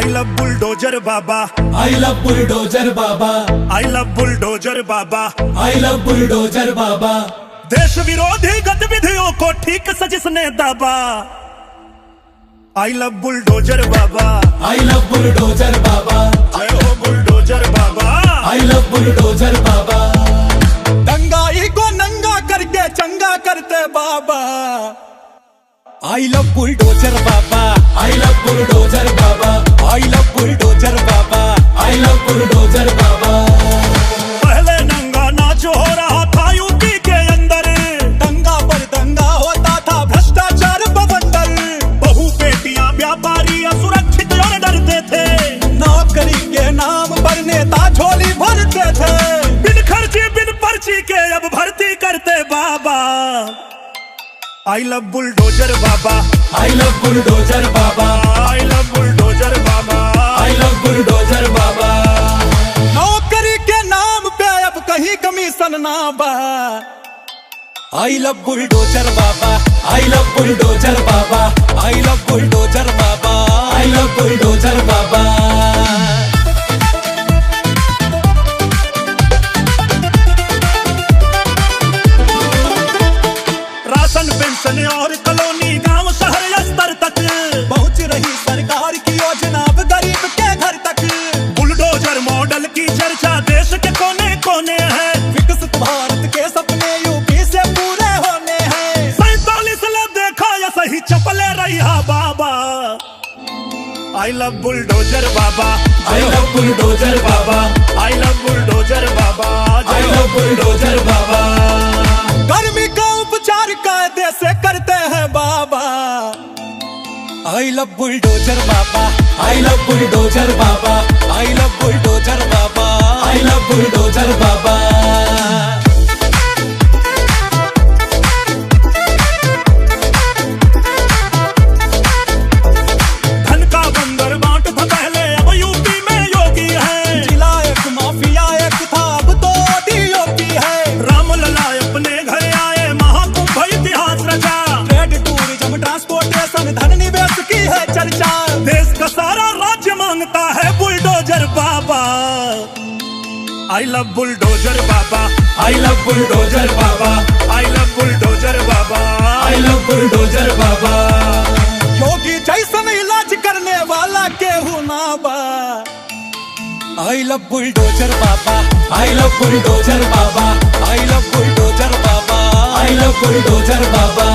I love bulldozer बाबा, I love bulldozer बाबा, I love bulldozer बाबा, आई लव बुलडोजर बाबा। देश विरोधी गतिविधियों को ठीक से जिसने दाबा। आई लव बुलडोजर बाबा, आई लव बुलडोजर बाबा, जय हो बुलडोजर बाबा, आई लव बुलडोजर बाबा। दंगाई को नंगा करके चंगा करते बाबा। आई लव बुलडोजर बाबा, आई लव बुलडोजर बाबा, आई लव बुलडोजर बाबा, आई लव बुलडोजर बाबा। पहले नंगा नाच हो रहा था यूपी के अंदर, दंगा पर दंगा होता था भ्रष्टाचार बवंडर। बहु बेटियां व्यापारी असुरक्षित और डरते थे, नौकरी के नाम पर नेता झोली भरते थे। बिन खर्ची बिन पर्ची के अब भर्ती करते बाबा। आई लव बुलडोजर बाबा, आई लव बुलडोजर बाबा, आई लव बुलडोजर बाबा, आई लव बुलडोजर बाबा। नौकरी के नाम पे अब कहीं कमीशन ना बा। आई लव बुलडोजर बाबा, आई लव बुलडोजर बाबा, आई लव बुलडोजर बाबा, आई लव बुलडोजर बाबा। राशन पेंशन और कॉलोनी गांव शहर स्तर तक पहुंच रही सरकार की योजना अब गरीब के घर तक। बुलडोजर मॉडल की चर्चा देश के कोने कोने है, विकसित भारत के सपने यूपी से पूरे होने हैं। 47 ने देखा या सही चपले रहा बाबा। आई लव बुलडोजर बाबा, आई लव बुलडोजर बाबा, आई लव बुलडोजर बाबा, आई लव बुलडोजर बाबा। गर्मी का उपचार कायदे से करते हैं बाबा। आई लव बुलडोजर बाबा, आई लव बुलडोजर बाबा, आई लव बुलडोजर बाबा, आई लव बुलडोजर बाबा। धन का बंदर बांट था पहले, अब यूपी में योगी है। जिला एक माफिया एक था, अब तो डीओपी है। रामलला अपने घर आए, महाकुंभ इतिहास रचा। ट्रेड टूरिज्म ट्रांसपोर्टेशन धन निवेश की है चर्चा। देश का सारा राज्य मांगता है बुलडोजर बाबा। आई लव बुलडोजर बाबा, आई लव बुलडोजर बाबा, आई लव बुलडोजर बाबा, आई लव बुलडोजर बाबा। योगी जैसन इलाज करने वाला केहू ना बा। आई लव बुलडोजर बाबा, आई लव बुलडोजर बाबा, आई लव बुलडोजर बाबा, आई लव बुलडोजर बाबा।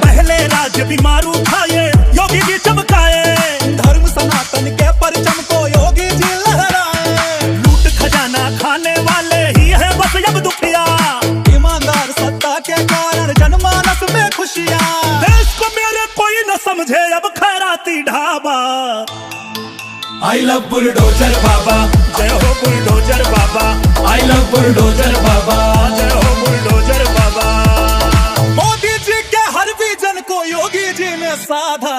पहले राज्य बीमारू था ये, योगी जी चमकाए। धर्म सनातन के परचम को योगी जी लहराए। लूट खजाना खाने वाले ही है बस अब दुखिया। ईमानदार सत्ता के कारण जनमानस में खुशियाँ। देश को मेरे कोई न समझे अब खैराती ढाबा। आई लव बुलडोजर बाबा, जय हो बुलडोजर बाबा, आई लव बुलडोजर बाबा, जय हो बुलडोजर बाबा। मोदी जी के हर विजन को योगी जी ने साधा।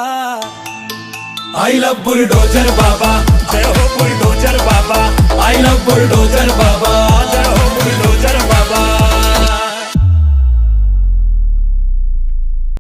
आई लव बुलडोजर बाबा, जय हो बुलडोजर बाबा, आई लव बुलडोजर बाबा, जय हो बुलडोजर